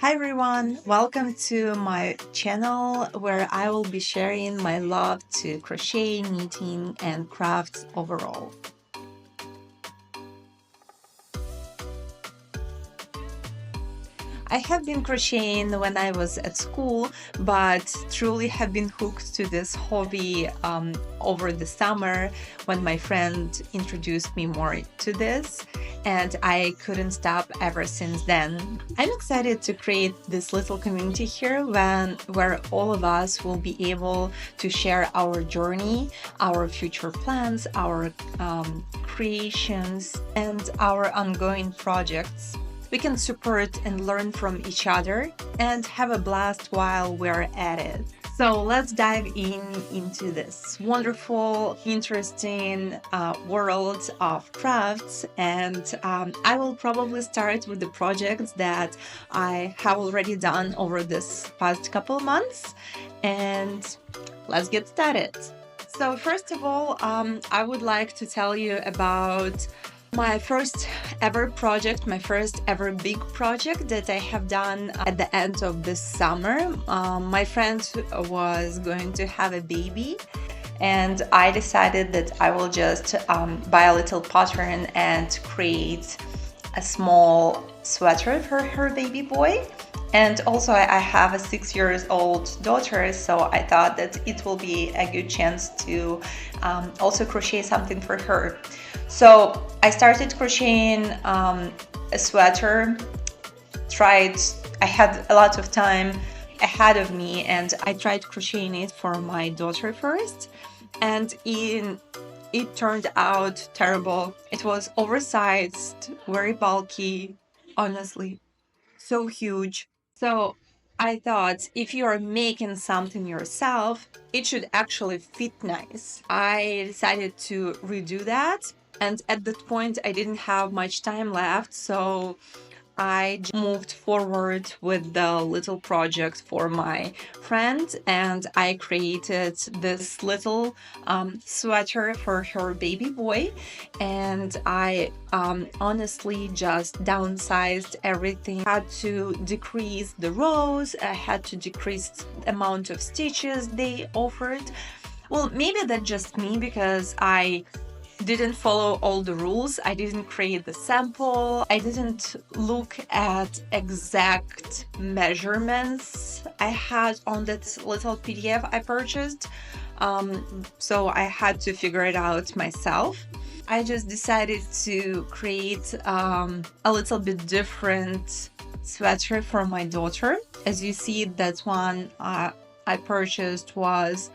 Hi everyone, welcome to my channel where I will be sharing my love to crochet, knitting and crafts overall. I have been crocheting when I was at school, but truly have been hooked to this hobby over the summer when my friend introduced me more to this, and I couldn't stop ever since then. I'm excited to create this little community here where all of us will be able to share our journey, our future plans, our creations, and our ongoing projects. We can support and learn from each other and have a blast while we're at it. So let's dive into this wonderful, interesting world of crafts. And I will probably start with the projects that I have already done over this past couple months. And let's get started. So first of all, I would like to tell you about my first ever project, my first ever big project that I have done at the end of this summer. My friend was going to have a baby, and I decided that I will just buy a little pattern and create a small sweater for her baby boy. And also I have a 6-year-old daughter, so I thought that it will be a good chance to also crochet something for her. So I started crocheting a sweater, I had a lot of time ahead of me, and I tried crocheting it for my daughter first, and it turned out terrible. It was oversized, very bulky, honestly, so huge. So I thought if you're making something yourself, it should actually fit nice. I decided to redo that, and at that point I didn't have much time left, so I moved forward with the little project for my friend, and I created this little sweater for her baby boy. And I honestly just downsized everything. I had to decrease the rows, I had to decrease the amount of stitches they offered. Well, maybe that's just me because I didn't follow all the rules. I didn't create the sample. I didn't look at exact measurements I had on that little PDF I purchased. So I had to figure it out myself. I just decided to create a little bit different sweater for my daughter. As you see, that one I purchased was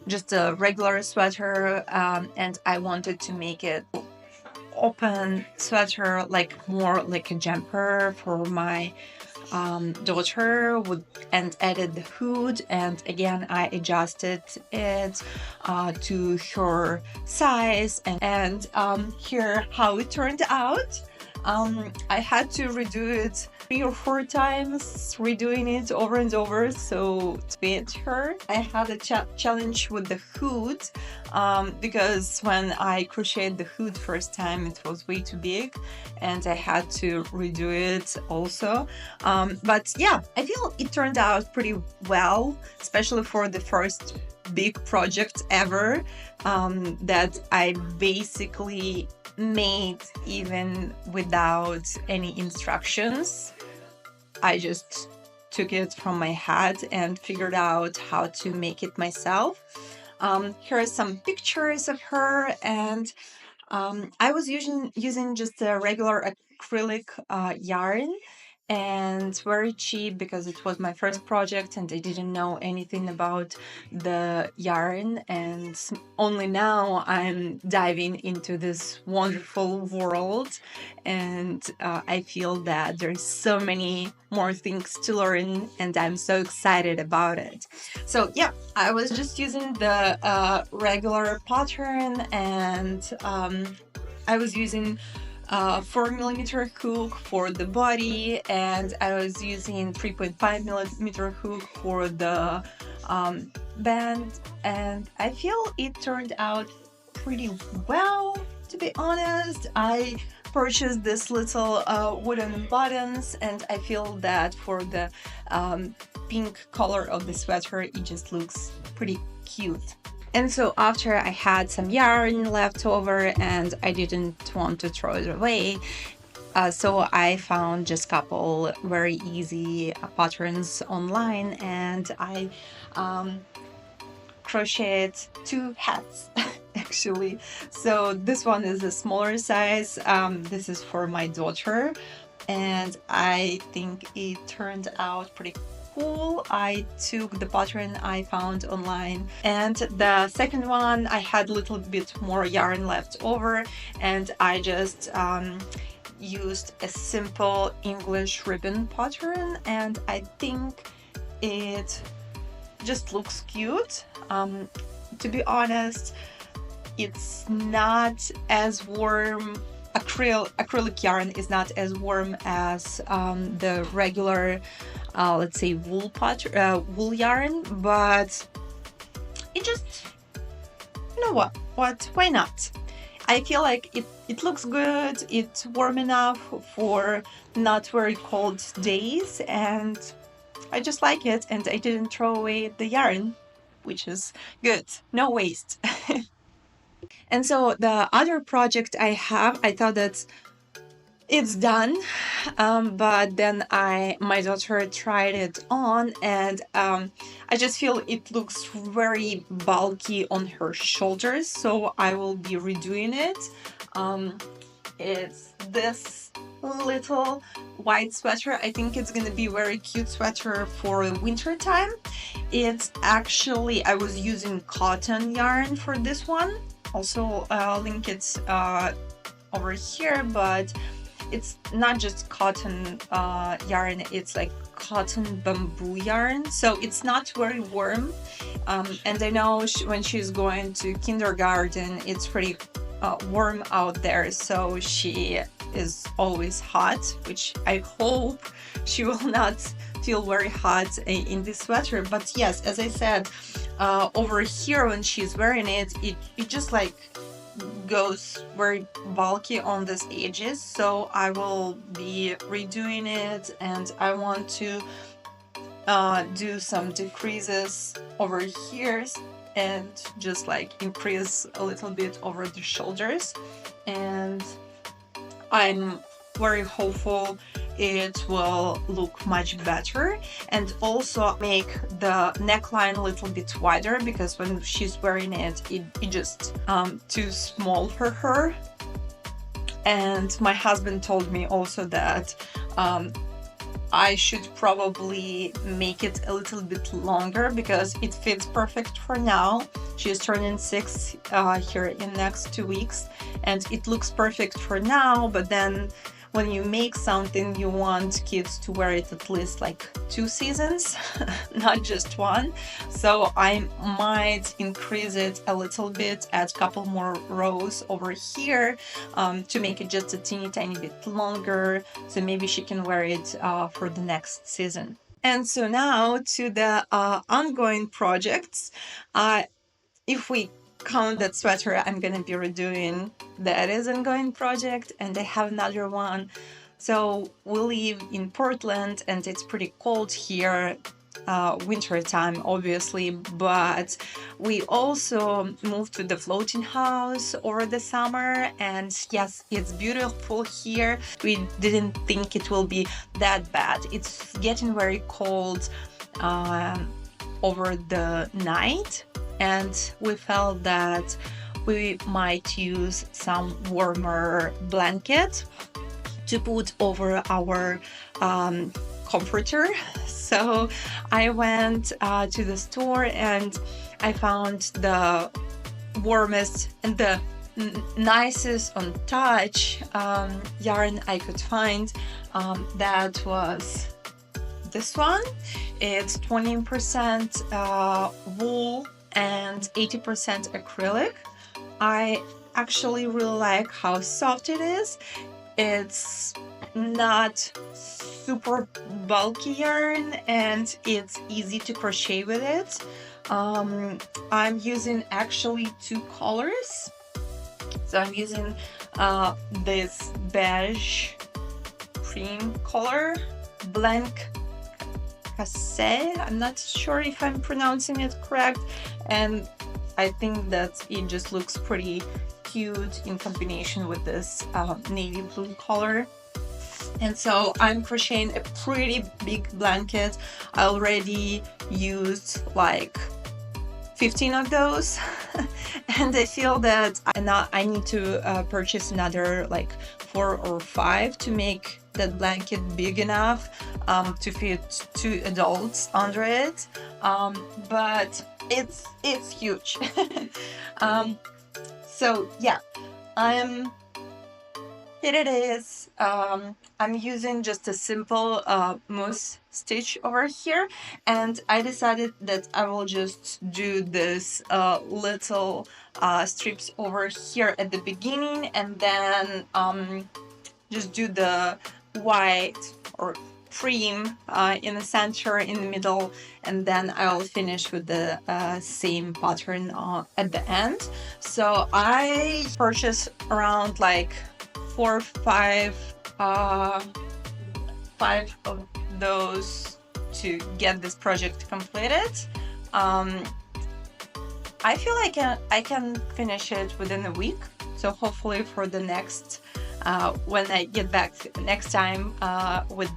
just a regular sweater, and I wanted to make it open sweater, like more like a jumper for my daughter, and added the hood, and again I adjusted it to her size, and here how it turned out. I had to redo it 3 or 4 times, redoing it over and over so to fit her. I had a challenge with the hood because when I crocheted the hood first time it was way too big, and I had to redo it also. But yeah, I feel it turned out pretty well, especially for the first big project ever that I basically made even without any instructions. I just took it from my head and figured out how to make it myself. Here are some pictures of her, and I was using just a regular acrylic yarn, and very cheap because it was my first project and I didn't know anything about the yarn, and only now I'm diving into this wonderful world, and I feel that there's so many more things to learn and I'm so excited about it. So yeah, I was just using the regular pattern, and I was using 4mm hook for the body, and I was using 3.5mm hook for the band, and I feel it turned out pretty well, to be honest. I purchased this little wooden buttons, and I feel that for the pink color of the sweater, it just looks pretty cute. And so after I had some yarn left over and I didn't want to throw it away, so I found just a couple very easy patterns online, and I crocheted 2 hats actually. So this one is a smaller size. This is for my daughter, and I think it turned out pretty cool. I took the pattern I found online, and the second one I had a little bit more yarn left over, and I just used a simple English ribbon pattern, and I think it just looks cute. To be honest, it's not as warm. Acrylic yarn is not as warm as the regular, let's say, wool yarn, but it just, you know what? Why not? I feel like it looks good. It's warm enough for not very cold days, and I just like it, and I didn't throw away the yarn, which is good. No waste. And so the other project I have, I thought that it's done, but then my daughter tried it on, and I just feel it looks very bulky on her shoulders, so I will be redoing it. It's this little white sweater. I think it's gonna be a very cute sweater for winter time. It's actually, I was using cotton yarn for this one. Also, I'll link it over here, but it's not just cotton yarn, it's like cotton bamboo yarn, so it's not very warm. And I know when she's going to kindergarten, it's pretty warm out there, so she is always hot, which I hope she will not feel very hot in this sweater. But yes, as I said, over here when she's wearing it, it just like goes very bulky on these edges, so I will be redoing it, and I want to do some decreases over here and just like increase a little bit over the shoulders, and I'm very hopeful it will look much better, and also make the neckline a little bit wider, because when she's wearing it just too small for her. And my husband told me also that I should probably make it a little bit longer, because it fits perfect for now. She's turning 6 here in next 2 weeks, and it looks perfect for now, but then when you make something, you want kids to wear it at least like 2 seasons, not just 1. So I might increase it a little bit, add a couple more rows over here to make it just a tiny bit longer, so maybe she can wear it for the next season. And so now to the ongoing projects. If we count that sweater I'm gonna be redoing, that is an ongoing project, and I have another one. So we live in Portland, and it's pretty cold here, winter time obviously, but we also moved to the floating house over the summer, and yes, it's beautiful here. We didn't think it will be that bad. It's getting very cold over the night, and we felt that we might use some warmer blanket to put over our comforter. So I went to the store, and I found the warmest and the nicest on touch yarn I could find. That was this one. It's 20% wool and 80% acrylic. I actually really like how soft it is. It's not super bulky yarn, and it's easy to crochet with it. I'm using actually 2 colors. So I'm using this beige cream color, blank Crochet. I'm not sure if I'm pronouncing it correct, and I think that it just looks pretty cute in combination with this navy blue color. And so I'm crocheting a pretty big blanket. I already used like 15 of those and I feel that I need to purchase another like 4 or 5 to make that blanket big enough to fit 2 adults under it, but it's huge. So yeah, here it is. I'm using just a simple moose stitch over here, and I decided that I will just do this little strips over here at the beginning, and then just do the white or cream in the center, in the middle, and then I'll finish with the same pattern at the end. So I purchased around like 4 or 5 of those to get this project completed. I feel like I can finish it within a week, so hopefully for the next when I get back next time with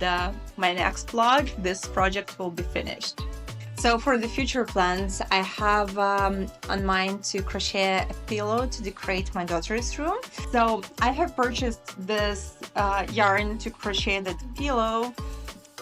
my next vlog, this project will be finished. So for the future plans, I have on mind to crochet a pillow to decorate my daughter's room. So I have purchased this yarn to crochet that pillow,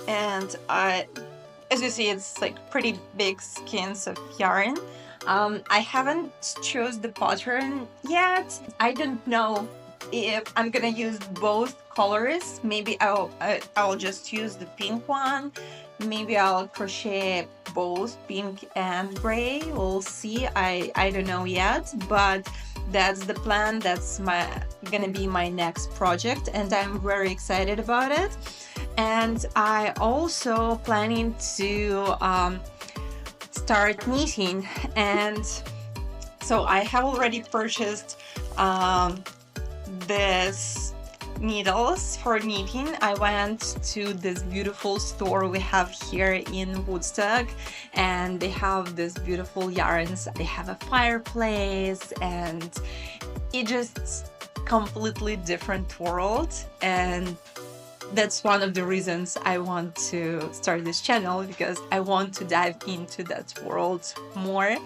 and as you see, it's like pretty big skeins of yarn. I haven't chose the pattern yet. I don't know if I'm gonna use both colors. Maybe I'll just use the pink one. Maybe I'll crochet both pink and gray. We'll see. I don't know yet, but that's the plan. That's gonna be my next project, and I'm very excited about it. And I also planning to start knitting, and so I have already purchased this needles for knitting. I went to this beautiful store we have here in Woodstock, and they have these beautiful yarns. They have a fireplace, and it just completely different world, and that's one of the reasons I want to start this channel, because I want to dive into that world more.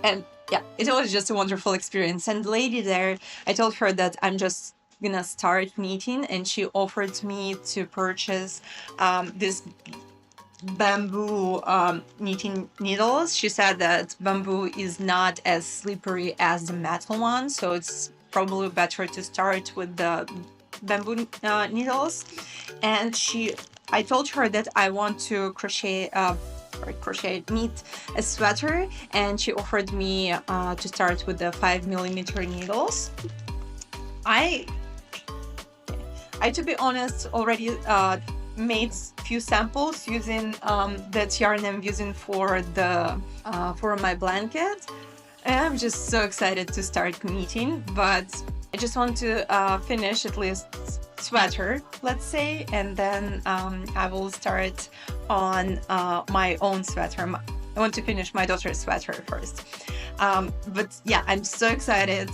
And yeah, it was just a wonderful experience. And the lady there, I told her that I'm just gonna start knitting, and she offered me to purchase this bamboo knitting needles. She said that bamboo is not as slippery as the metal one, so it's probably better to start with the bamboo needles. And I told her that I want to knit a sweater, and she offered me to start with the 5mm needles. I to be honest already made few samples using that yarn I'm using for my blanket, and I'm just so excited to start knitting. But I just want to finish at least sweater, let's say, and then I will start on my own sweater. I want to finish my daughter's sweater first. But yeah, I'm so excited.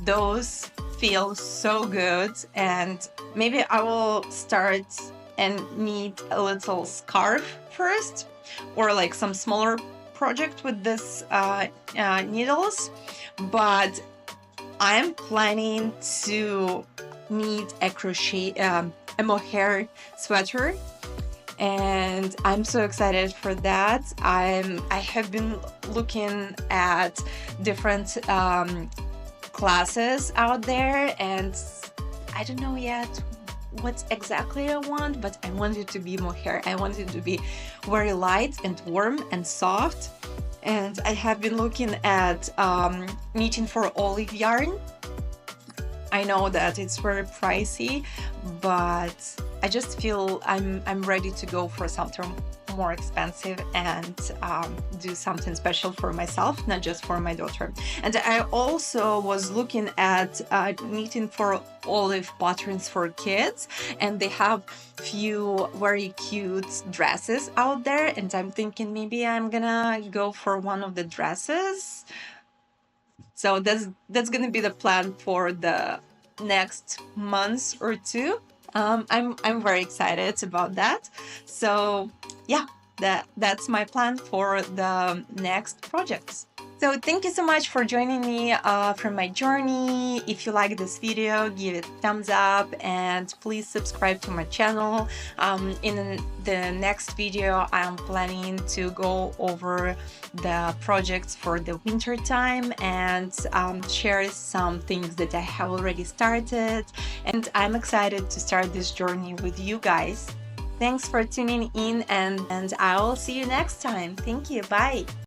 Those feel so good, and maybe I will start and knit a little scarf first, or like some smaller project with this needles. But I'm planning to knit a crochet a mohair sweater, and I'm so excited for that. I have been looking at different classes out there, and I don't know yet what exactly I want, but I want it to be mohair. I want it to be very light and warm and soft. And I have been looking at knitting for olive yarn. I know that it's very pricey, but I just feel I'm ready to go for more expensive and do something special for myself, not just for my daughter. And I also was looking at knitting for olive patterns for kids, and they have few very cute dresses out there, and I'm thinking maybe I'm gonna go for one of the dresses. So that's gonna be the plan for the next month or two. I'm very excited about that. So yeah, that's my plan for the next projects. So thank you so much for joining me from my journey. If you like this video, give it a thumbs up and please subscribe to my channel. In the next video, I'm planning to go over the projects for the winter time and share some things that I have already started. And I'm excited to start this journey with you guys. Thanks for tuning in, and I will see you next time. Thank you. Bye.